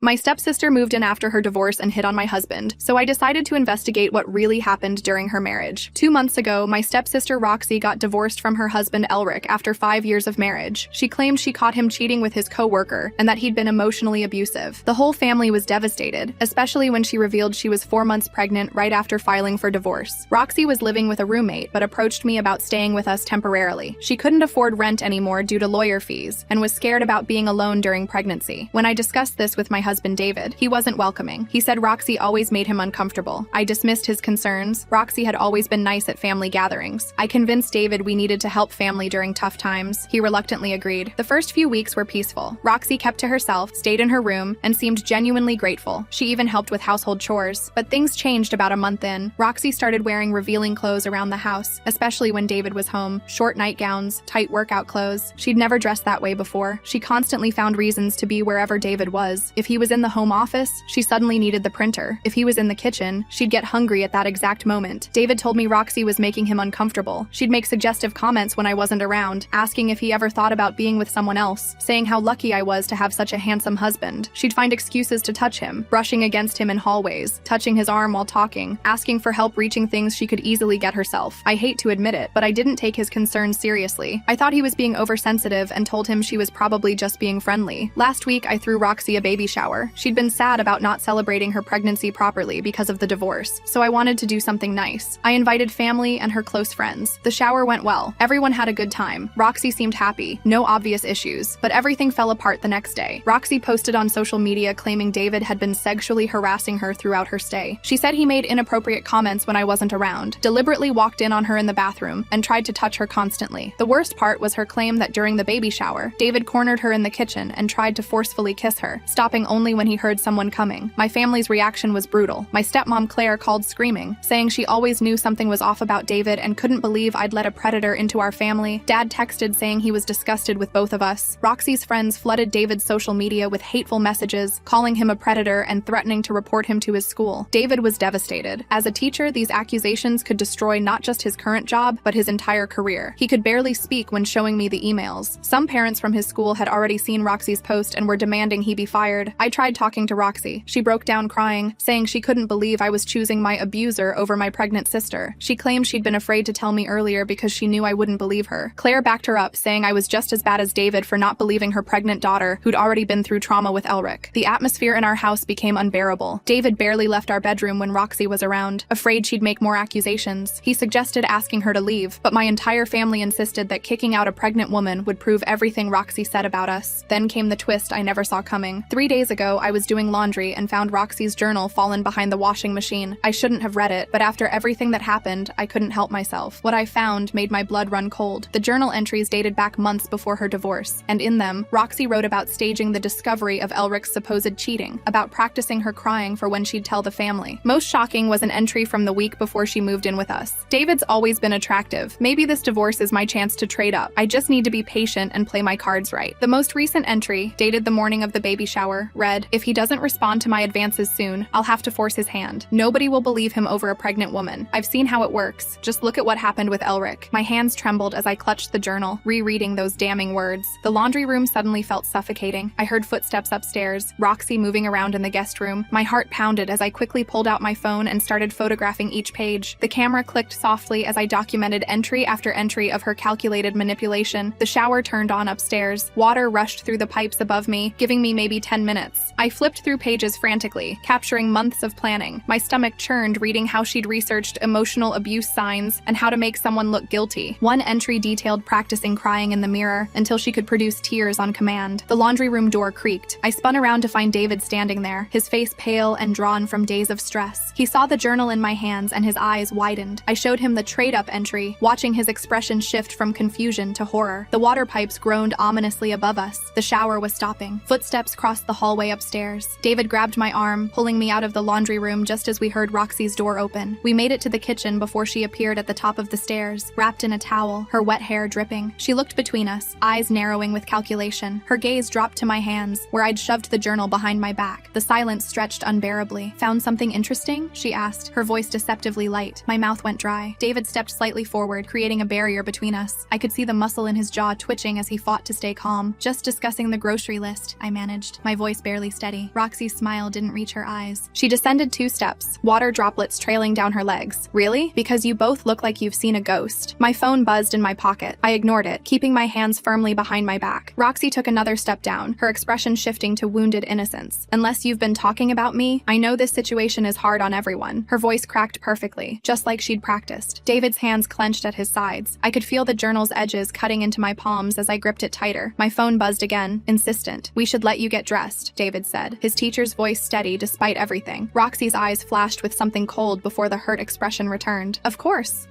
My stepsister moved in after her divorce and hit on my husband, so I decided to investigate what really happened during her marriage. 2 months ago, my stepsister Roxy got divorced from her husband Elric after 5 years of marriage. She claimed she caught him cheating with his co-worker and that he'd been emotionally abusive. The whole family was devastated, especially when she revealed she was 4 months pregnant right after filing for divorce. Roxy was living with a roommate but approached me about staying with us temporarily. She couldn't afford rent anymore due to lawyer fees and was scared about being alone during pregnancy. When I discussed this with my husband David, he wasn't welcoming. He said Roxy always made him uncomfortable. I dismissed his concerns. Roxy had always been nice at family gatherings. I convinced David we needed to help family during tough times. He reluctantly agreed. The first few weeks were peaceful. Roxy kept to herself, stayed in her room, and seemed genuinely grateful. She even helped with household chores. But things changed about a month in. Roxy started wearing revealing clothes around the house, especially when David was home. Short nightgowns, tight workout clothes. She'd never dressed that way before. She constantly found reasons to be wherever David was. If he was in the home office, she suddenly needed the printer. If he was in the kitchen, she'd get hungry at that exact moment. David told me Roxy was making him uncomfortable. She'd make suggestive comments when I wasn't around, asking if he ever thought about being with someone else, saying how lucky I was to have such a handsome husband. She'd find excuses to touch him, brushing against him in hallways, touching his arm while talking, asking for help reaching things she could easily get herself. I hate to admit it, but I didn't take his concerns seriously. I thought he was being oversensitive and told him she was probably just being friendly. Last week, I threw Roxy a baby shower. She'd been sad about not celebrating her pregnancy properly because of the divorce, so I wanted to do something nice. I invited family and her close friends. The shower went well. Everyone had a good time. Roxy seemed happy. No obvious issues. But everything fell apart the next day. Roxy posted on social media claiming David had been sexually harassing her throughout her stay. She said he made inappropriate comments when I wasn't around, deliberately walked in on her in the bathroom, and tried to touch her constantly. The worst part was her claim that during the baby shower, David cornered her in the kitchen and tried to forcefully kiss her, stopping only when he heard someone coming. My family's reaction was brutal. My stepmom Claire called screaming, saying she always knew something was off about David and couldn't believe I'd let a predator into our family. Dad texted saying he was disgusted with both of us. Roxy's friends flooded David's social media with hateful messages, calling him a predator and threatening to report him to his school. David was devastated. As a teacher, these accusations could destroy not just his current job, but his entire career. He could barely speak when showing me the emails. Some parents from his school had already seen Roxy's post and were demanding he be fired. I tried talking to Roxy. She broke down crying, saying she couldn't believe I was choosing my abuser over my pregnant sister. She claimed she'd been afraid to tell me earlier because she knew I wouldn't believe her. Claire backed her up, saying I was just as bad as David for not believing her pregnant daughter, who'd already been through trauma with Elric. The atmosphere in our house became unbearable. David barely left our bedroom when Roxy was around, afraid she'd make more accusations. He suggested asking her to leave, but my entire family insisted that kicking out a pregnant woman would prove everything Roxy said about us. Then came the twist I never saw coming. 3 days ago, I was doing laundry and found Roxy's journal fallen behind the washing machine. I shouldn't have read it, but after everything that happened, I couldn't help myself. What I found made my blood run cold. The journal entries dated back months before her divorce, and in them, Roxy wrote about staging the discovery of Elric's supposed cheating, about practicing her crying for when she'd tell the family. Most shocking was an entry from the week before she moved in with us. David's always been attractive. Maybe this divorce is my chance to trade up. I just need to be patient and play my cards right. The most recent entry, dated the morning of the baby shower, read, "If he doesn't respond to my advances soon, I'll have to force his hand. Nobody will believe him over a pregnant woman. I've seen how it works. Just look at what happened with Elric." My hands trembled as I clutched the journal, rereading those damning words. The laundry room suddenly felt suffocating. I heard footsteps upstairs, Roxy moving around in the guest room. My heart pounded as I quickly pulled out my phone and started photographing each page. The camera clicked softly as I documented entry after entry of her calculated manipulation. The shower turned on upstairs. Water rushed through the pipes above me, giving me maybe 10 minutes. I flipped through pages frantically, capturing months of planning. My stomach churned reading how she'd researched emotional abuse signs and how to make someone look guilty. One entry detailed practicing crying in the mirror until she could produce tears on command. The laundry room door creaked. I spun around to find David standing there, his face pale and drawn from days of stress. He saw the journal in my hands and his eyes widened. I showed him the trade-up entry, watching his expression shift from confusion to horror. The water pipes groaned ominously above us. The shower was stopping. Footsteps crossed the hallway upstairs. David grabbed my arm, pulling me out of the laundry room just as we heard Roxy's door open. We made it to the kitchen before she appeared at the top of the stairs, wrapped in a towel, her wet hair dripping. She looked between us, eyes narrowing with calculation. Her gaze dropped to my hands, where I'd shoved the journal behind my back. The silence stretched unbearably. "Found something interesting?" she asked, her voice deceptively light. My mouth went dry. David stepped slightly forward, creating a barrier between us. I could see the muscle in his jaw twitching as he fought to stay calm. "Just discussing the grocery list," I managed, my voice barely barely steady. Roxy's smile didn't reach her eyes. She descended 2 steps, water droplets trailing down her legs. Really? Because you both look like you've seen a ghost. My phone buzzed in my pocket. I ignored it, keeping my hands firmly behind my back. Roxy took another step down, her expression shifting to wounded innocence. Unless you've been talking about me, I know this situation is hard on everyone. Her voice cracked perfectly, just like she'd practiced. David's hands clenched at his sides. I could feel the journal's edges cutting into my palms as I gripped it tighter. My phone buzzed again, insistent. We should let you get dressed, David said, his teacher's voice steady despite everything. Roxy's eyes flashed with something cold before the hurt expression returned. Of course.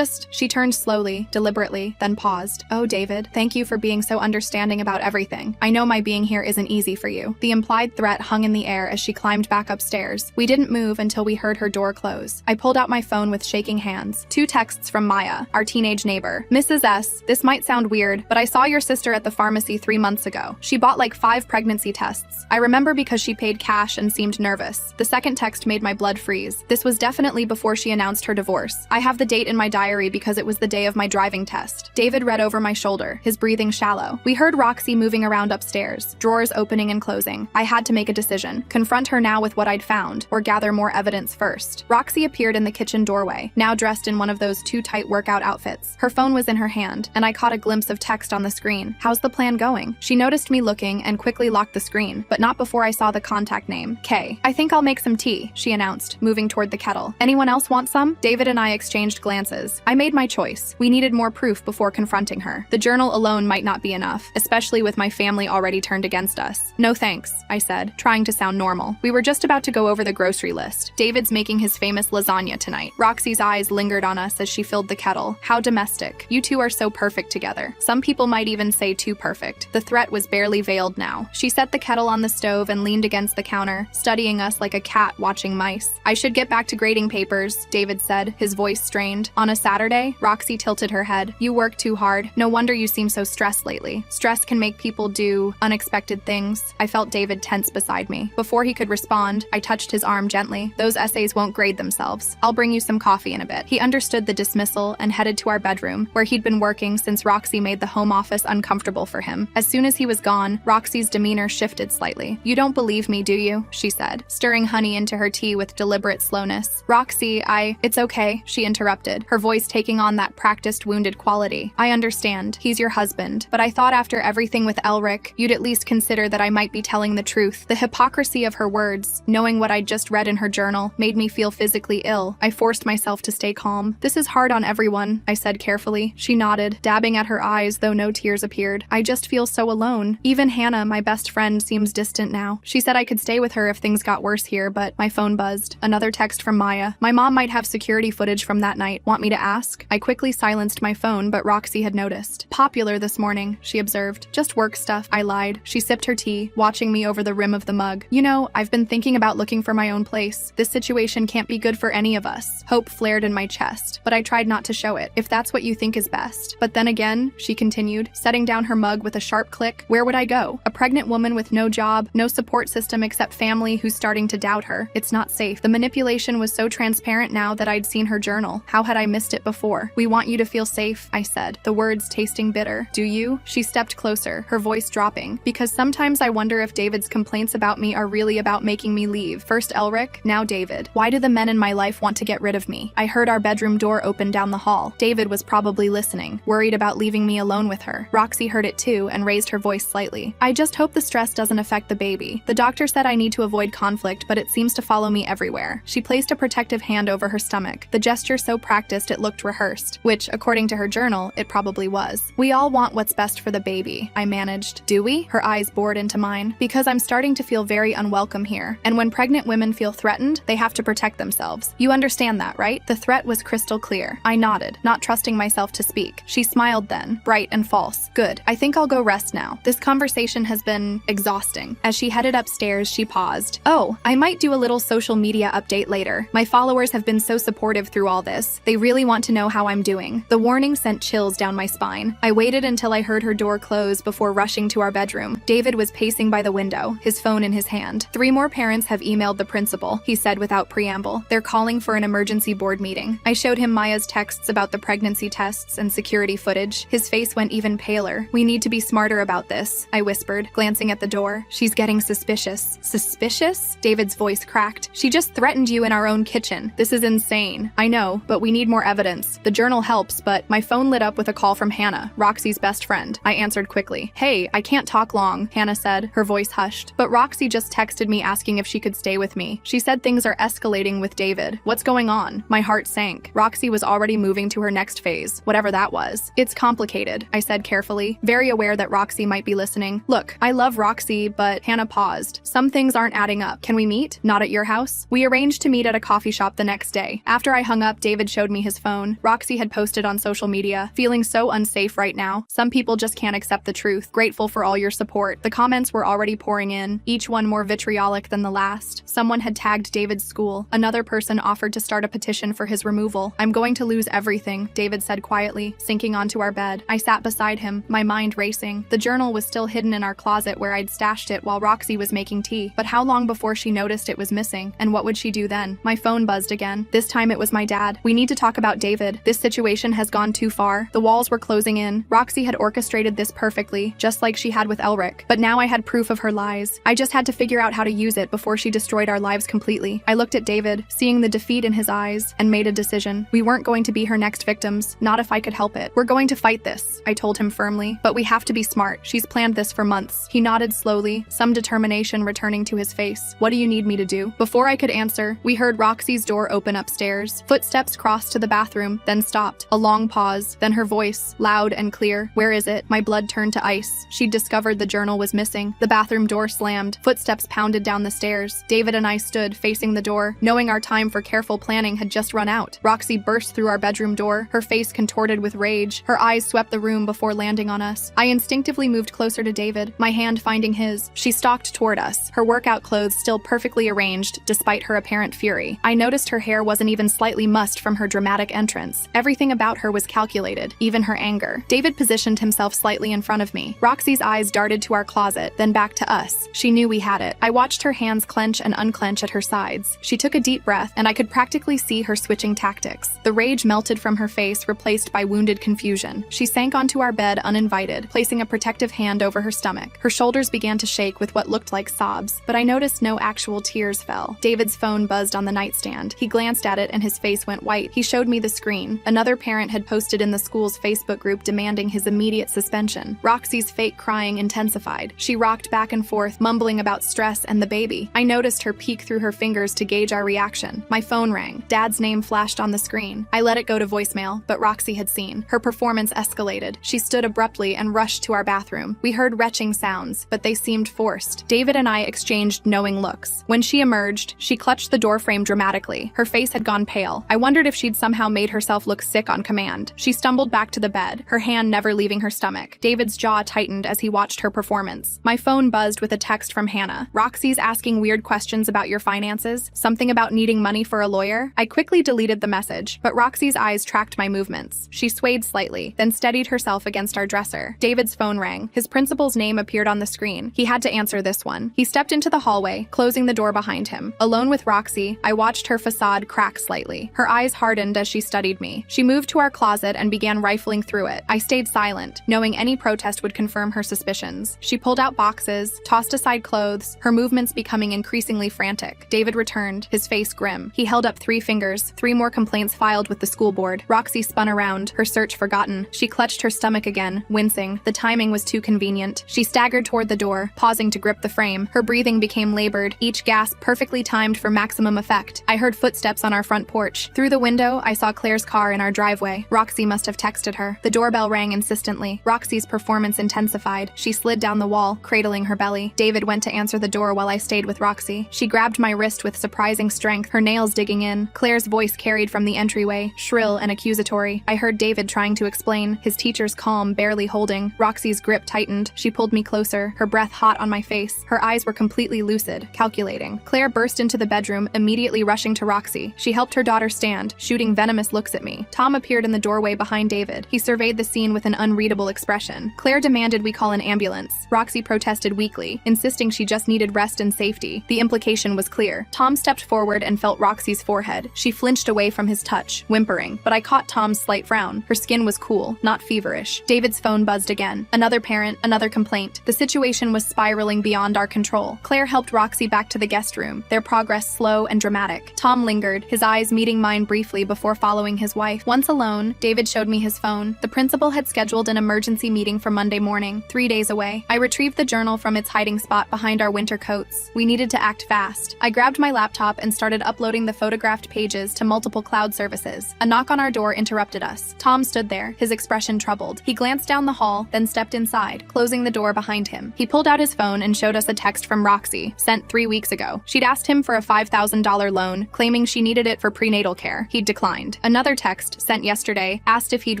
She turned slowly, deliberately, then paused. Oh, David, thank you for being so understanding about everything. I know my being here isn't easy for you. The implied threat hung in the air as she climbed back upstairs. We didn't move until we heard her door close. I pulled out my phone with shaking hands. 2 texts from Maya, our teenage neighbor. Mrs. S., this might sound weird, but I saw your sister at the pharmacy 3 months ago. She bought like 5 pregnancy tests. I remember because she paid cash and seemed nervous. The second text made my blood freeze. This was definitely before she announced her divorce. I have the date in my diary because it was the day of my driving test. David read over my shoulder, his breathing shallow. We heard Roxy moving around upstairs, drawers opening and closing. I had to make a decision. Confront her now with what I'd found, or gather more evidence first. Roxy appeared in the kitchen doorway, now dressed in one of those too tight workout outfits. Her phone was in her hand, and I caught a glimpse of text on the screen. How's the plan going? She noticed me looking and quickly locked the screen, but not before I saw the contact name, Kay. I think I'll make some tea, she announced, moving toward the kettle. Anyone else want some? David and I exchanged glances. I made my choice. We needed more proof before confronting her. The journal alone might not be enough, especially with my family already turned against us. No thanks, I said, trying to sound normal. We were just about to go over the grocery list. David's making his famous lasagna tonight. Roxy's eyes lingered on us as she filled the kettle. How domestic. You two are so perfect together. Some people might even say too perfect. The threat was barely veiled now. She set the kettle on the stove and leaned against the counter, studying us like a cat watching mice. I should get back to grading papers, David said, his voice strained. On a Saturday? Roxy tilted her head. You work too hard. No wonder you seem so stressed lately. Stress can make people do unexpected things. I felt David tense beside me. Before he could respond, I touched his arm gently. Those essays won't grade themselves. I'll bring you some coffee in a bit. He understood the dismissal and headed to our bedroom, where he'd been working since Roxy made the home office uncomfortable for him. As soon as he was gone, Roxy's demeanor shifted slightly. You don't believe me, do you? She said, stirring honey into her tea with deliberate slowness. Roxy, It's okay, she interrupted, her voice taking on that practiced wounded quality. I understand. He's your husband. But I thought after everything with Elric, you'd at least consider that I might be telling the truth. The hypocrisy of her words, knowing what I'd just read in her journal, made me feel physically ill. I forced myself to stay calm. This is hard on everyone, I said carefully. She nodded, dabbing at her eyes though no tears appeared. I just feel so alone. Even Hannah, my best friend, seems distant now. She said I could stay with her if things got worse here, but my phone buzzed. Another text from Maya. My mom might have security footage from that night. Want me to ask? I quickly silenced my phone, but Roxy had noticed. Popular this morning, she observed. Just work stuff, I lied. She sipped her tea, watching me over the rim of the mug. You know, I've been thinking about looking for my own place. This situation can't be good for any of us. Hope flared in my chest, but I tried not to show it, if that's what you think is best. But then again, she continued, setting down her mug with a sharp click, where would I go? A pregnant woman with no job, no support system except family who's starting to doubt her. It's not safe. The manipulation was so transparent now that I'd seen her journal. How had I missed it before? We want you to feel safe, I said, the words tasting bitter. Do you? She stepped closer, her voice dropping. Because sometimes I wonder if David's complaints about me are really about making me leave. First Elric, now David. Why do the men in my life want to get rid of me? I heard our bedroom door open down the hall. David was probably listening, worried about leaving me alone with her. Roxy heard it too and raised her voice slightly. I just hope the stress doesn't affect the baby. The doctor said I need to avoid conflict, but it seems to follow me everywhere. She placed a protective hand over her stomach, the gesture so practiced it looked rehearsed, which, according to her journal, it probably was. We all want what's best for the baby, I managed. Do we? Her eyes bored into mine. Because I'm starting to feel very unwelcome here. And when pregnant women feel threatened, they have to protect themselves. You understand that, right? The threat was crystal clear. I nodded, not trusting myself to speak. She smiled then, bright and false. Good. I think I'll go rest now. This conversation has been exhausting. As she headed upstairs, she paused. Oh, I might do a little social media update later. My followers have been so supportive through all this. They really want to know how I'm doing. The warning sent chills down my spine. I waited until I heard her door close before rushing to our bedroom. David was pacing by the window, his phone in his hand. 3 more parents have emailed the principal, he said without preamble. They're calling for an emergency board meeting. I showed him Maya's texts about the pregnancy tests and security footage. His face went even paler. We need to be smarter about this, I whispered, glancing at the door. She's getting getting suspicious. Suspicious? David's voice cracked. She just threatened you in our own kitchen. This is insane. I know, but we need more evidence. The journal helps, but my phone lit up with a call from Hannah, Roxy's best friend. I answered quickly. Hey, I can't talk long, Hannah said, her voice hushed. But Roxy just texted me asking if she could stay with me. She said things are escalating with David. What's going on? My heart sank. Roxy was already moving to her next phase, whatever that was. It's complicated, I said carefully, very aware that Roxy might be listening. Look, I love Roxy, but Hannah paused. Some things aren't adding up. Can we meet? Not at your house? We arranged to meet at a coffee shop the next day. After I hung up, David showed me his phone. Roxy had posted on social media, feeling so unsafe right now. Some people just can't accept the truth. Grateful for all your support. The comments were already pouring in, each one more vitriolic than the last. Someone had tagged David's school. Another person offered to start a petition for his removal. I'm going to lose everything, David said quietly, sinking onto our bed. I sat beside him, my mind racing. The journal was still hidden in our closet where I'd stashed it while Roxy was making tea. But how long before she noticed it was missing? And what would she do then? My phone buzzed again. This time it was my dad. We need to talk about David. This situation has gone too far. The walls were closing in. Roxy had orchestrated this perfectly, just like she had with Elric. But now I had proof of her lies. I just had to figure out how to use it before she destroyed our lives completely. I looked at David, seeing the defeat in his eyes, and made a decision. We weren't going to be her next victims, not if I could help it. We're going to fight this, I told him firmly, but we have to be smart. She's planned this for months. He nodded slowly, some determination returning to his face. What do you need me to do? Before I could answer, we heard Roxy's door open upstairs. Footsteps crossed to the bathroom, then stopped. A long pause, then her voice, loud and clear. Where is it? My blood turned to ice. She'd discovered the journal was missing. The bathroom door slammed. Footsteps pounded down the stairs. David and I stood facing the door, knowing our time for careful planning had just run out. Roxy burst through our bedroom door, her face contorted with rage. Her eyes swept the room before landing on us. I instinctively moved closer to David, my hand finding his. She stalked toward us, her workout clothes still perfectly arranged despite her apparent fury. I noticed her hair wasn't even slightly mussed from her dramatic entrance. Everything about her was calculated, even her anger. David positioned himself slightly in front of me. Roxy's eyes darted to our closet, then back to us. She knew we had it. I watched her hands clench and unclench at her sides. She took a deep breath, and I could practically see her switching tactics. The rage melted from her face, replaced by wounded confusion. She sank onto our bed uninvited, placing a protective hand over her stomach. Her shoulders began to shake with what looked like sobs, but I noticed no actual tears fell. David's phone buzzed on the nightstand. He glanced at it and his face went white. He showed me the screen. Another parent had posted in the school's Facebook group demanding his immediate suspension. Roxy's fake crying intensified. She rocked back and forth, mumbling about stress and the baby. I noticed her peek through her fingers to gauge our reaction. My phone rang. Dad's name flashed on the screen. I let it go to voicemail, but Roxy had seen. Her performance escalated. She stood abruptly and rushed to our bathroom. We heard retching sounds, but they seemed forced. David and I exchanged knowing looks. When she emerged, she clutched the doorframe dramatically. Her face had gone pale. I wondered if she'd somehow made herself look sick on command. She stumbled back to the bed, her hand never leaving her stomach. David's jaw tightened as he watched her performance. My phone buzzed with a text from Hannah. Roxy's asking weird questions about your finances, something about needing money for a lawyer. I quickly deleted the message, but Roxy's eyes tracked my movements. She swayed slightly, then steadied herself against our dresser. David's phone rang. His principal's name appeared on the screen. He had to answer this one. He stepped into the hallway, closing the door behind him. Alone with Roxy, I watched her facade crack slightly. Her eyes hardened as she studied me. She moved to our closet and began rifling through it. I stayed silent, knowing any protest would confirm her suspicions. She pulled out boxes, tossed aside clothes, her movements becoming increasingly frantic. David returned, his face grim. He held up 3 fingers, 3 more complaints filed with the school board. Roxy spun around, her search forgotten. She clutched her stomach again, wincing. The timing was too convenient. She staggered toward the door, pausing to grip the frame. Her breathing became labored, each gasp perfectly timed for maximum effect. I heard footsteps on our front porch. Through the window, I saw Claire's car in our driveway. Roxy must have texted her. The doorbell rang insistently. Roxy's performance intensified. She slid down the wall, cradling her belly. David went to answer the door while I stayed with Roxy. She grabbed my wrist with surprising strength, her nails digging in. Claire's voice carried from the entryway, shrill and accusatory. I heard David trying to explain, his teacher's calm barely holding. Roxy's grip tightened. She pulled me closer, her breath hot on my face. Her eyes were completely lucid, calculating. Claire burst into the bedroom, immediately rushing to Roxy. She helped her daughter stand, shooting venomous looks at me. Tom appeared in the doorway behind David. He surveyed the scene with an unreadable expression. Claire demanded we call an ambulance. Roxy protested weakly, insisting she just needed rest and safety. The implication was clear. Tom stepped forward and felt Roxy's forehead. She flinched away from his touch, whimpering, but I caught Tom's slight frown. Her skin was cool, not feverish. David's phone buzzed again. Another parent, another complaint. The situation was spiraling spiraling beyond our control. Claire helped Roxy back to the guest room, their progress slow and dramatic. Tom lingered, his eyes meeting mine briefly before following his wife. Once alone, David showed me his phone. The principal had scheduled an emergency meeting for Monday morning, 3 days away. I retrieved the journal from its hiding spot behind our winter coats. We needed to act fast. I grabbed my laptop and started uploading the photographed pages to multiple cloud services. A knock on our door interrupted us. Tom stood there, his expression troubled. He glanced down the hall, then stepped inside, closing the door behind him. He pulled out his phone and showed us a text from Roxy, sent 3 weeks ago. She'd asked him for a $5,000 loan, claiming she needed it for prenatal care. He'd declined. Another text, sent yesterday, asked if he'd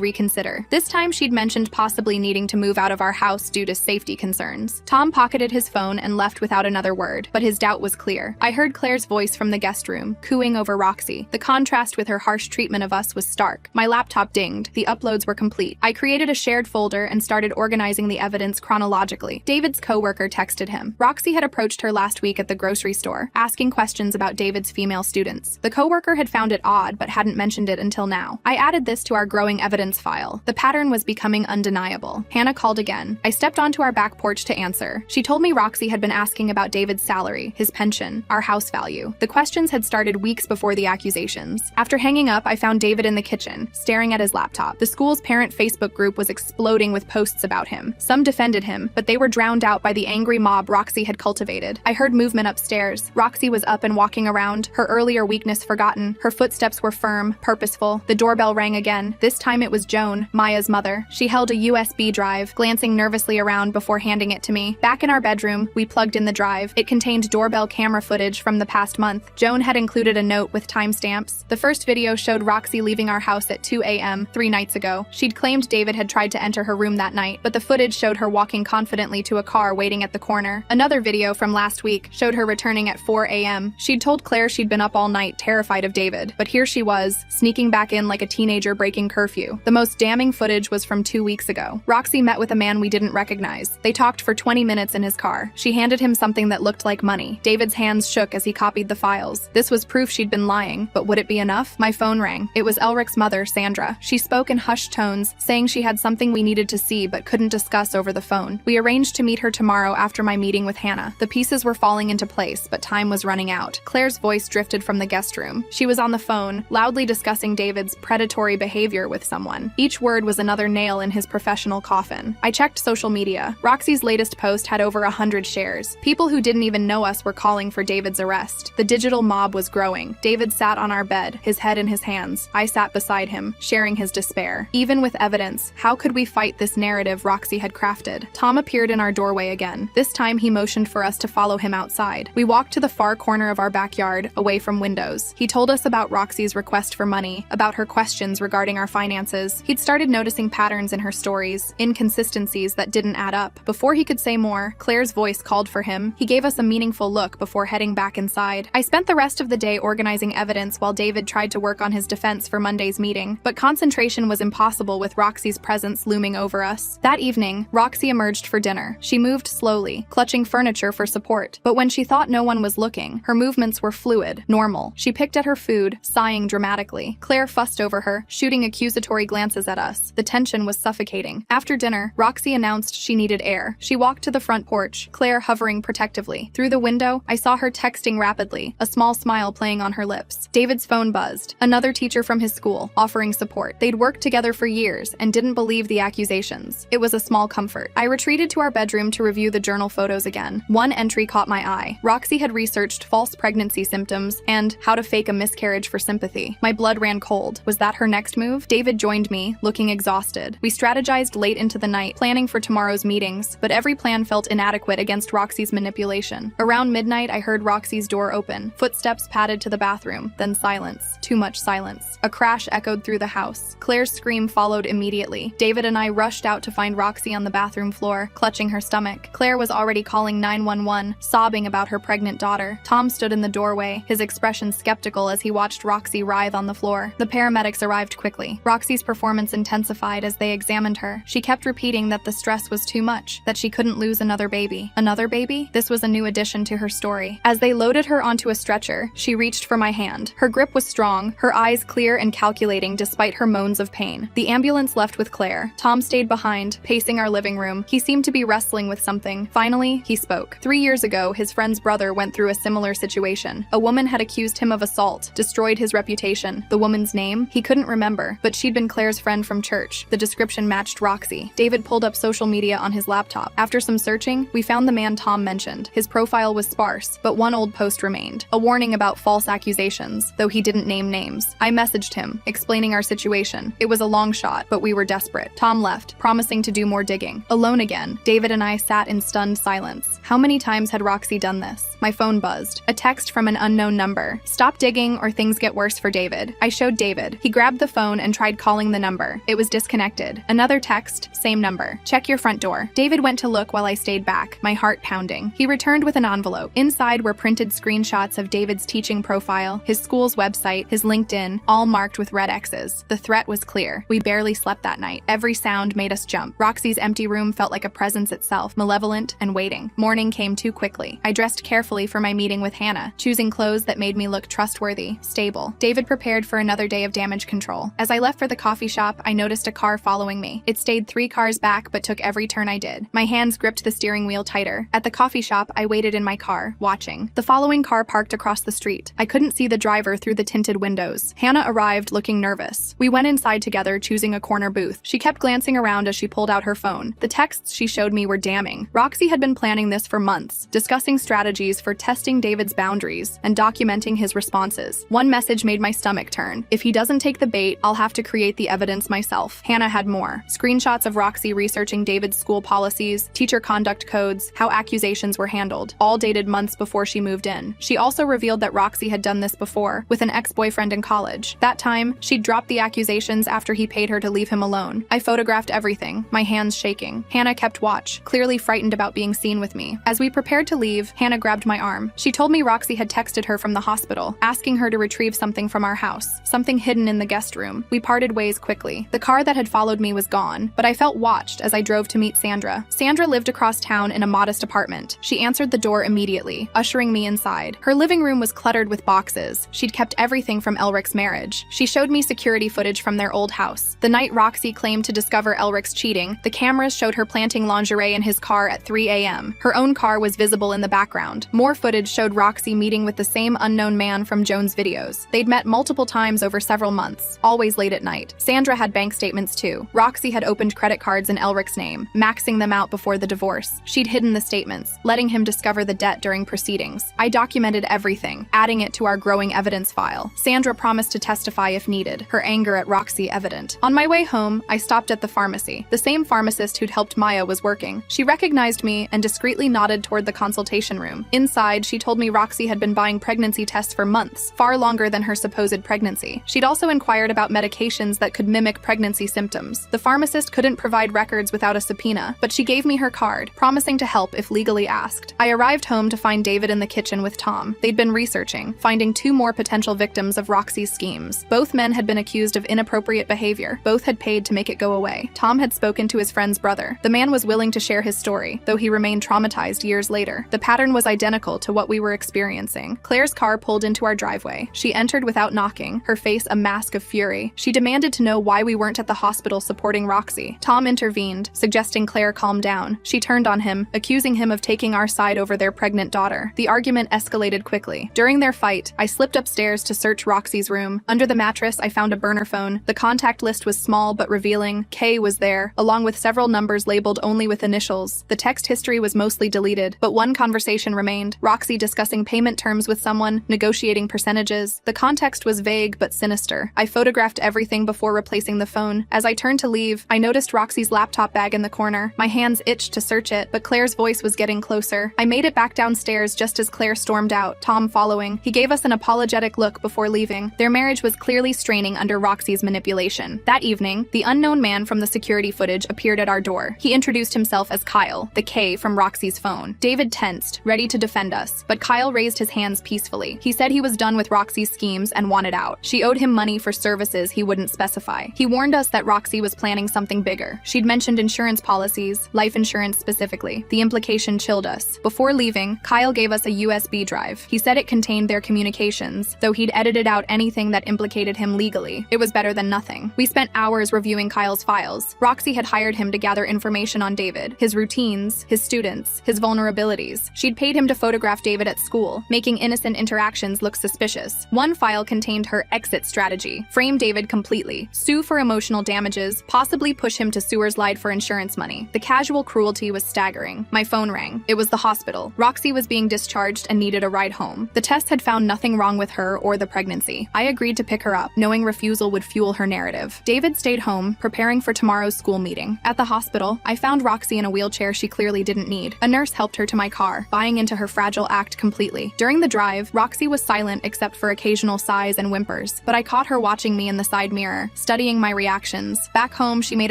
reconsider. This time she'd mentioned possibly needing to move out of our house due to safety concerns. Tom pocketed his phone and left without another word, but his doubt was clear. I heard Claire's voice from the guest room, cooing over Roxy. The contrast with her harsh treatment of us was stark. My laptop dinged. The uploads were complete. I created a shared folder and started organizing the evidence chronologically. David's coworker texted him. Roxy had approached her last week at the grocery store, asking questions about David's female students. The coworker had found it odd, but hadn't mentioned it until now. I added this to our growing evidence file. The pattern was becoming undeniable. Hannah called again. I stepped onto our back porch to answer. She told me Roxy had been asking about David's salary, his pension, our house value. The questions had started weeks before the accusations. After hanging up, I found David in the kitchen, staring at his laptop. The school's parent Facebook group was exploding with posts about him. Some defended him, but they were drowned out by the angry mob Roxy had cultivated. I heard movement upstairs. Roxy was up and walking around, her earlier weakness forgotten. Her footsteps were firm, purposeful. The doorbell rang again. This time it was Joan, Maya's mother. She held a USB drive, glancing nervously around before handing it to me. Back in our bedroom, we plugged in the drive. It contained doorbell camera footage from the past month. Joan had included a note with timestamps. The first video showed Roxy leaving our house at 2 a.m. 3 nights ago. She'd claimed David had tried to enter her room that night, but the footage showed her walking confidently to a car waiting at the corner. Another video from last week showed her returning at 4 a.m. She'd told Claire she'd been up all night, terrified of David, but here she was, sneaking back in like a teenager breaking curfew. The most damning footage was from 2 weeks ago. Roxy met with a man we didn't recognize. They talked for 20 minutes in his car. She handed him something that looked like money. David's hands shook as he copied the files. This was proof she'd been lying, but would it be enough? My phone rang. It was Elric's mother, Sandra. She spoke in hushed tones, saying she had something we needed to see but couldn't discuss over the phone. We arranged to meet her tomorrow after my meeting with Hannah. The pieces were falling into place, but time was running out. Claire's voice drifted from the guest room. She was on the phone, loudly discussing David's predatory behavior with someone. Each word was another nail in his professional coffin. I checked social media. Roxy's latest post had over 100 shares. People who didn't even know us were calling for David's arrest. The digital mob was growing. David sat on our bed, his head in his hands. I sat beside him, sharing his despair. Even with evidence, how could we fight this narrative Roxy had crafted? Tom appeared in our doorway again. This time he motioned for us to follow him outside. We walked to the far corner of our backyard, away from windows. He told us about Roxy's request for money, about her questions regarding our finances. He'd started noticing patterns in her stories, inconsistencies that didn't add up. Before he could say more, Claire's voice called for him. He gave us a meaningful look before heading back inside. I spent the rest of the day organizing evidence while David tried to work on his defense for Monday's meeting, but concentration was impossible with Roxy's presence looming over us. That evening, Roxy emerged for dinner. She moved slowly, clutching furniture for support, but when she thought no one was looking, her movements were fluid, normal. She picked at her food, sighing dramatically. Claire fussed over her, shooting accusatory glances at us. The tension was suffocating. After dinner, Roxy announced she needed air. She walked to the front porch, Claire hovering protectively. Through the window, I saw her texting rapidly, a small smile playing on her lips. David's phone buzzed. Another teacher from his school, offering support. They'd worked together for years and didn't believe the accusations. It was a small comfort. I retreated to our bedroom to review the journal photos again. One entry caught my eye. Roxy had researched false pregnancy symptoms and how to fake a miscarriage for sympathy. My blood ran cold. Was that her next move? David joined me, looking exhausted. We strategized late into the night, planning for tomorrow's meetings, but every plan felt inadequate against Roxy's manipulation. Around midnight, I heard Roxy's door open. Footsteps padded to the bathroom, then silence. Too much silence. A crash echoed through the house. Claire's scream followed immediately. David and I rushed out to find Roxy on the bathroom floor, clutching her stomach. Claire was already calling 911, sobbing about her pregnant daughter. Tom stood in the doorway, his expression skeptical as he watched Roxy writhe on the floor. The paramedics arrived quickly. Roxy's performance intensified as they examined her. She kept repeating that the stress was too much, that she couldn't lose another baby. Another baby? This was a new addition to her story. As they loaded her onto a stretcher, she reached for my hand. Her grip was strong, her eyes clear and calculating despite her moans of pain. The ambulance left with Claire. Tom stayed behind, pacing our living room. He seemed to be wrestling with something, finding Finally, he spoke. 3 years ago, his friend's brother went through a similar situation. A woman had accused him of assault, destroyed his reputation. The woman's name? He couldn't remember, but she'd been Claire's friend from church. The description matched Roxy. David pulled up social media on his laptop. After some searching, we found the man Tom mentioned. His profile was sparse, but one old post remained. A warning about false accusations, though he didn't name names. I messaged him, explaining our situation. It was a long shot, but we were desperate. Tom left, promising to do more digging. Alone again, David and I sat in stunned silence. How many times had Roxy done this? My phone buzzed. A text from an unknown number. Stop digging or things get worse for David. I showed David. He grabbed the phone and tried calling the number. It was disconnected. Another text, same number. Check your front door. David went to look while I stayed back, my heart pounding. He returned with an envelope. Inside were printed screenshots of David's teaching profile, his school's website, his LinkedIn, all marked with red X's. The threat was clear. We barely slept that night. Every sound made us jump. Roxy's empty room felt like a presence itself, malevolent and waiting. Morning came too quickly. I dressed carefully for my meeting with Hannah, choosing clothes that made me look trustworthy, stable. David prepared for another day of damage control. As I left for the coffee shop, I noticed a car following me. It stayed 3 cars back, but took every turn I did. My hands gripped the steering wheel tighter. At the coffee shop, I waited in my car, watching. The following car parked across the street. I couldn't see the driver through the tinted windows. Hannah arrived looking nervous. We went inside together, choosing a corner booth. She kept glancing around as she pulled out her phone. The texts she showed me were damning. Roxy had been planning this for months, discussing strategies for testing David's boundaries and documenting his responses. One message made my stomach turn. If he doesn't take the bait, I'll have to create the evidence myself. Hannah had more. Screenshots of Roxy researching David's school policies, teacher conduct codes, how accusations were handled, all dated months before she moved in. She also revealed that Roxy had done this before, with an ex-boyfriend in college. That time, she'd dropped the accusations after he paid her to leave him alone. I photographed everything, my hands shaking. Hannah kept watch, clearly frightened about being seen with me. As we prepared to leave, Hannah grabbed my arm. She told me Roxy had texted her from the hospital, asking her to retrieve something from our house, something hidden in the guest room. We parted ways quickly. The car that had followed me was gone, but I felt watched as I drove to meet Sandra. Sandra lived across town in a modest apartment. She answered the door immediately, ushering me inside. Her living room was cluttered with boxes. She'd kept everything from Elric's marriage. She showed me security footage from their old house. The night Roxy claimed to discover Elric's cheating, the cameras showed her planting lingerie in his car at 3 a.m. Her own car was visible in the background. More footage showed Roxy meeting with the same unknown man from Joan's videos. They'd met multiple times over several months, always late at night. Sandra had bank statements too. Roxy had opened credit cards in Elric's name, maxing them out before the divorce. She'd hidden the statements, letting him discover the debt during proceedings. I documented everything, adding it to our growing evidence file. Sandra promised to testify if needed, her anger at Roxy evident. On my way home, I stopped at the pharmacy. The same pharmacist who'd helped Maya was working. She recognized me and discreetly nodded toward the consultation room. Inside, she told me Roxy had been buying pregnancy tests for months, far longer than her supposed pregnancy. She'd also inquired about medications that could mimic pregnancy symptoms. The pharmacist couldn't provide records without a subpoena, but she gave me her card, promising to help if legally asked. I arrived home to find David in the kitchen with Tom. They'd been researching, finding 2 more potential victims of Roxy's schemes. Both men had been accused of inappropriate behavior. Both had paid to make it go away. Tom had spoken to his friend's brother. The man was willing to share his story, though he remained traumatized years later. The pattern was identical to what we were experiencing. Claire's car pulled into our driveway. She entered without knocking, her face a mask of fury. She demanded to know why we weren't at the hospital supporting Roxy. Tom intervened, suggesting Claire calm down. She turned on him, accusing him of taking our side over their pregnant daughter. The argument escalated quickly. During their fight, I slipped upstairs to search Roxy's room. Under the mattress, I found a burner phone. The contact list was small but revealing. K was there, along with several numbers labeled only with initials. The text history was mostly deleted, but one conversation remained. Roxy discussing payment terms with someone, negotiating percentages. The context was vague but sinister. I photographed everything before replacing the phone. As I turned to leave, I noticed Roxy's laptop bag in the corner. My hands itched to search it, but Claire's voice was getting closer. I made it back downstairs just as Claire stormed out, Tom following. He gave us an apologetic look before leaving. Their marriage was clearly straining under Roxy's manipulation. That evening, the unknown man from the security footage appeared at our door. He introduced himself as Kyle, the K from Roxy's phone. David tensed, ready to defend us, but Kyle raised his hands peacefully. He said he was done with Roxy's schemes and wanted out. She owed him money for services he wouldn't specify. He warned us that Roxy was planning something bigger. She'd mentioned insurance policies, life insurance specifically. The implication chilled us. Before leaving, Kyle gave us a USB drive. He said it contained their communications, though he'd edited out anything that implicated him legally. It was better than nothing. We spent hours reviewing Kyle's files. Roxy had hired him to gather information on David, his routines, his students, his vulnerabilities. She'd paid him to photograph David at school, making innocent interactions look suspicious. One file contained her exit strategy: frame David completely, sue for emotional damages, possibly push him to sewer slide for insurance money. The casual cruelty was staggering. My phone rang. It was the hospital. Roxy was being discharged and needed a ride home. The test had found nothing wrong with her or the pregnancy. I agreed to pick her up, knowing refusal would fuel her narrative. David stayed home, preparing for tomorrow's school meeting. At the hospital, I found Roxy in a wheelchair she clearly didn't need. A nurse helped her to my car, buying into her fragile act completely. During the drive, Roxy was silent except for occasional sighs and whimpers, but I caught her watching me in the side mirror, studying my reactions. Back home, she made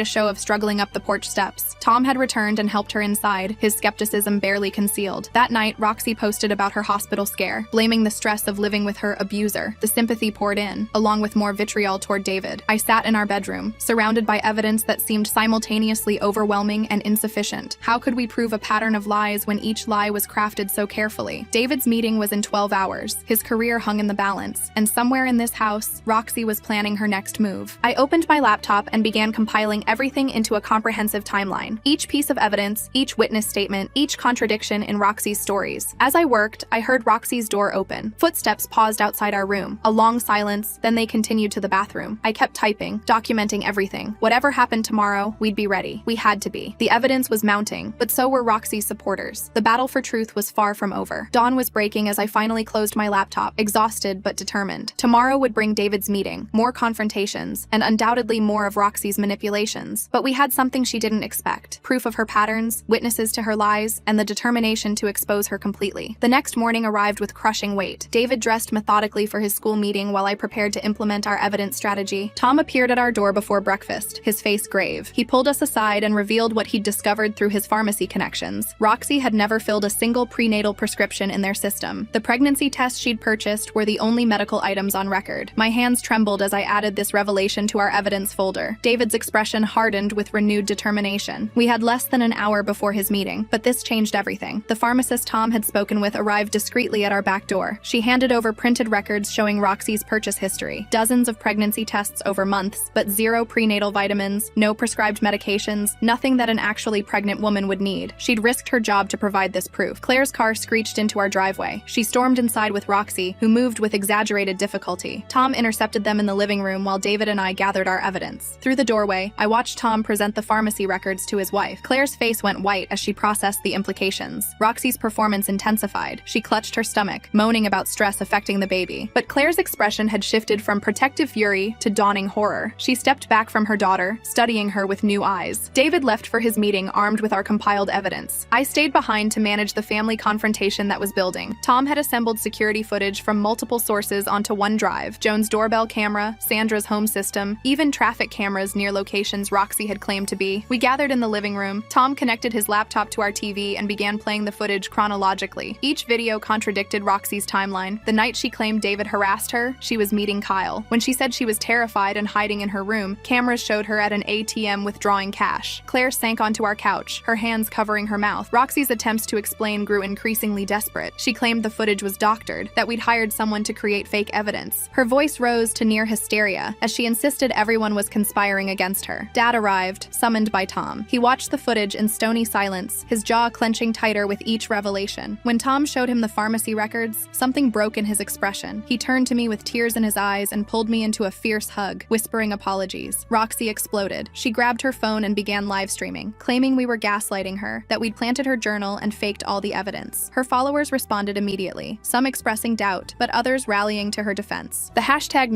a show of struggling up the porch steps. Tom had returned and helped her inside, his skepticism barely concealed. That night, Roxy posted about her hospital scare, blaming the stress of living with her abuser. The sympathy poured in, along with more vitriol toward David. I sat in our bedroom, surrounded by evidence that seemed simultaneously overwhelming and insufficient. How could we prove a pattern of lies when each lie was crafted so carefully? David's meeting was in 12 hours. His career hung in the balance, and somewhere in this house, Roxy was planning her next move. I opened my laptop and began compiling everything into a comprehensive timeline. Each piece of evidence, each witness statement, each contradiction in Roxy's stories. As I worked, I heard Roxy's door open. Footsteps paused outside our room. A long silence, then they continued to the bathroom. I kept typing, documenting everything. Whatever happened tomorrow, we'd be ready. We had to be. The evidence was mounting, but so were Roxy's supporters. The battle for truth was far from over. Dawn was breaking as I finally closed my laptop, exhausted but determined. Tomorrow would bring David's meeting, more confrontations, and undoubtedly more of Roxy's manipulations. But we had something she didn't expect: proof of her patterns, witnesses to her lies, and the determination to expose her completely. The next morning arrived with crushing weight. David dressed methodically for his school meeting while I prepared to implement our evidence strategy. Tom appeared at our door before breakfast, his face grave. He pulled us aside and revealed what he'd discovered through his pharmacy connections. Roxy had never filled a single prenatal prescription in their system. The pregnancy tests she'd purchased were the only medical items on record. My hands trembled as I added this revelation to our evidence folder. David's expression hardened with renewed determination. We had less than an hour before his meeting, but this changed everything. The pharmacist Tom had spoken with arrived discreetly at our back door. She handed over printed records showing Roxy's purchase history. Dozens of pregnancy tests over months, but zero prenatal vitamins, no prescribed medications, nothing that an actually pregnant woman would need. She'd risked her job to provide this proof. Claire's car screeched into our driveway. She stormed inside with Roxy, who moved with exaggerated difficulty. Tom intercepted them in the living room while David and I gathered our evidence. Through the doorway, I watched Tom present the pharmacy records to his wife. Claire's face went white as she processed the implications. Roxy's performance intensified. She clutched her stomach, moaning about stress affecting the baby. But Claire's expression had shifted from protective fury to dawning horror. She stepped back from her daughter, studying her with new eyes. David left for his meeting armed with our compiled evidence. I stayed behind to manage the family confrontation that was building. Tom had assembled security footage from multiple sources onto one drive: Joan's doorbell camera, Sandra's home system, even traffic cameras near locations Roxy had claimed to be. We gathered in the living room. Tom connected his laptop to our TV and began playing the footage chronologically. Each video contradicted Roxy's timeline. The night she claimed David harassed her, she was meeting Kyle. When she said she was terrified and hiding in her room, cameras showed her at an ATM withdrawing cash. Claire sank onto our couch, her hands covering her mouth. Roxy's attempts to explain grew increasingly desperate. She claimed the footage was doctored, that we'd hired someone to create fake evidence. Her voice rose to near hysteria as she insisted everyone was conspiring against her. Dad arrived, summoned by Tom. He watched the footage in stony silence, his jaw clenching tighter with each revelation. When Tom showed him the pharmacy records, something broke in his expression. He turned to me with tears in his eyes and pulled me into a fierce hug, whispering apologies. Roxy exploded. She grabbed her phone and began live streaming, claiming we were gaslighting her, that we'd planted her journal and faked all the evidence. Her followers responded immediately, some expressing doubt, but others rallying to her defense. The hashtag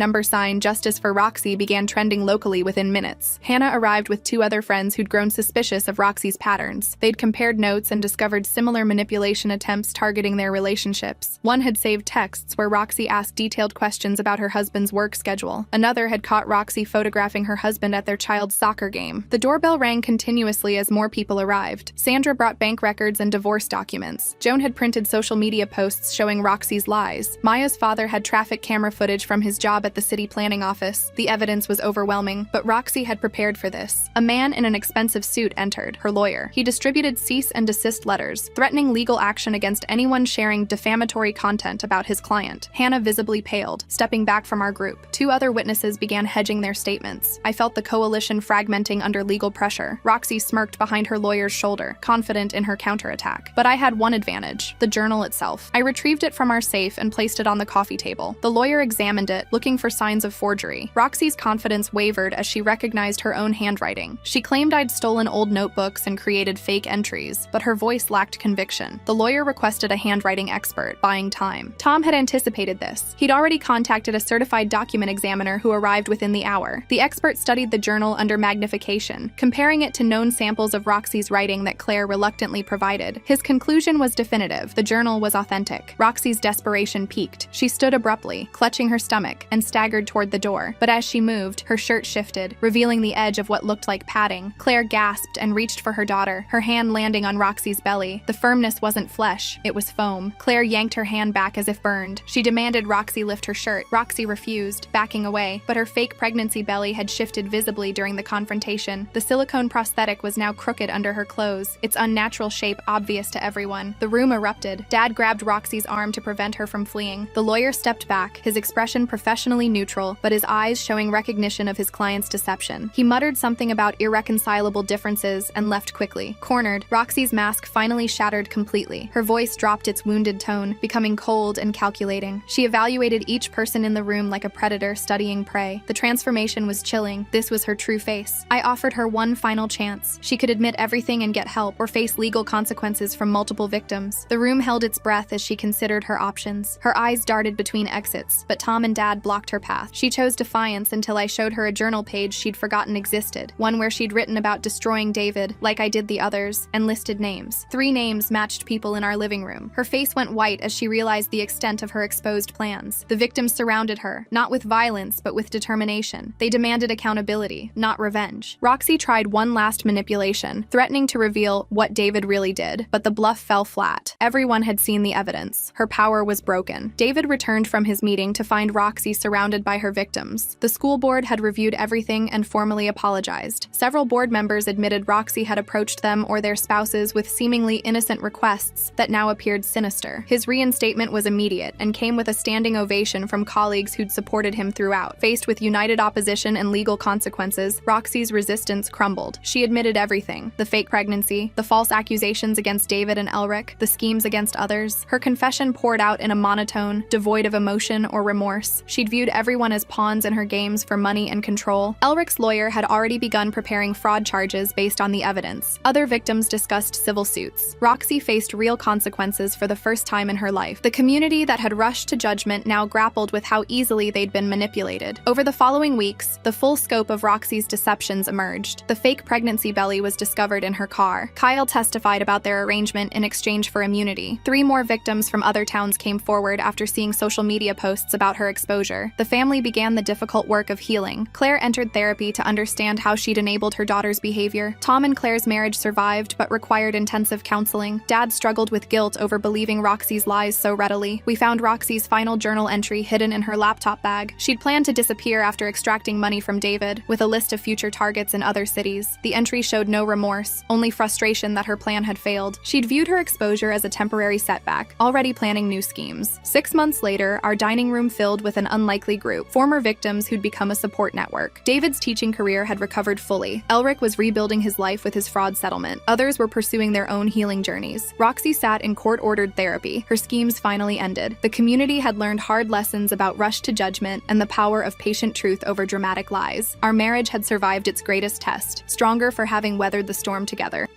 #Justice for Roxy began trending locally within minutes. Hannah arrived with two other friends who'd grown suspicious of Roxy's patterns. They'd compared notes and discovered similar manipulation attempts targeting their relationships. One had saved texts where Roxy asked detailed questions about her husband's work schedule. Another had caught Roxy photographing her husband at their child's soccer game. The doorbell rang continuously as more people arrived. Sandra brought bank records and divorce documents. Joan had printed social media posts showing Roxy's lies. Maya's father had traffic camera footage from his job at the city planning office. The evidence was overwhelming, but Roxy had prepared for this. A man in an expensive suit entered, her lawyer. He distributed cease and desist letters, threatening legal action against anyone sharing defamatory content about his client. Hannah visibly paled, stepping back from our group. Two other witnesses began hedging their statements. I felt the coalition fragmenting under legal pressure. Roxy smirked behind her lawyer's shoulder. confident in her counterattack. But I had one advantage: the journal itself. I retrieved it from our safe and placed it on the coffee table. The lawyer examined it, looking for signs of forgery. Roxy's confidence wavered as she recognized her own handwriting. She claimed I'd stolen old notebooks and created fake entries, but her voice lacked conviction. The lawyer requested a handwriting expert, buying time. Tom had anticipated this. He'd already contacted a certified document examiner who arrived within the hour. The expert studied the journal under magnification, comparing it to known samples of Roxy's writing that Claire reluctantly provided. His conclusion was definitive: the journal was authentic. Roxy's desperation peaked. She stood abruptly, clutching her stomach, and staggered toward the door. But as she moved, her shirt shifted, revealing the edge of what looked like padding. Claire gasped and reached for her daughter, her hand landing on Roxy's belly. The firmness wasn't flesh, it was foam. Claire yanked her hand back as if burned. She demanded Roxy lift her shirt. Roxy refused, backing away, but her fake pregnancy belly had shifted visibly during the confrontation. The silicone prosthetic was now crooked under her clothes, its unnatural shape obvious to everyone. The room erupted. Dad grabbed Roxy's arm to prevent her from fleeing. The lawyer stepped back, his expression professionally neutral, but his eyes showing recognition of his client's deception. He muttered something about irreconcilable differences and left quickly. Cornered, Roxy's mask finally shattered completely. Her voice dropped its wounded tone, becoming cold and calculating. She evaluated each person in the room like a predator studying prey. The transformation was chilling. This was her true face. I offered her one final chance. She could admit everything and get help, or face legal consequences from multiple victims. The room held its breath as she considered her options. Her eyes darted between exits, but Tom and Dad blocked her path. She chose defiance until I showed her a journal page she'd forgotten existed, one where she'd written about destroying David, like I did the others, and listed names. 3 names matched people in our living room. Her face went white as she realized the extent of her exposed plans. The victims surrounded her, not with violence, but with determination. They demanded accountability, not revenge. Roxy tried one last manipulation, threatening to reveal what David really did, but the bluff fell flat. Everyone had seen the evidence. Her power was broken. David returned from his meeting to find Roxy surrounded by her victims. The school board had reviewed everything and formally apologized. Several board members admitted Roxy had approached them or their spouses with seemingly innocent requests that now appeared sinister. His reinstatement was immediate and came with a standing ovation from colleagues who'd supported him throughout. Faced with united opposition and legal consequences, Roxy's resistance crumbled. She admitted everything: the fake pregnancy, the false accusations against David and Elric, the schemes against others. Her confession poured out in a monotone, devoid of emotion or remorse. She'd viewed everyone as pawns in her games for money and control. Elric's lawyer had already begun preparing fraud charges based on the evidence. Other victims discussed civil suits. Roxy faced real consequences for the first time in her life. The community that had rushed to judgment now grappled with how easily they'd been manipulated. Over the following weeks, the full scope of Roxy's deceptions emerged. The fake pregnancy belly was discovered in her car. Kyle testified about their arrangement in exchange for immunity. 3 more victims from other towns came forward after seeing social media posts about her exposure. The family began the difficult work of healing. Claire entered therapy to understand how she'd enabled her daughter's behavior. Tom and Claire's marriage survived but required intensive counseling. Dad struggled with guilt over believing Roxy's lies so readily. We found Roxy's final journal entry hidden in her laptop bag. She'd planned to disappear after extracting money from David, with a list of future targets in other cities. The entry showed no remorse, only frustration that her plan had failed. She'd viewed her exposure as a temporary setback, already planning new schemes. 6 months later, our dining room filled with an unlikely group, former victims who'd become a support network. David's teaching career had recovered fully. Elric was rebuilding his life with his fraud settlement. Others were pursuing their own healing journeys. Roxy sat in court-ordered therapy. Her schemes finally ended. The community had learned hard lessons about rush to judgment and the power of patient truth over dramatic lies. Our marriage had survived its greatest test, stronger for having weathered the storm together.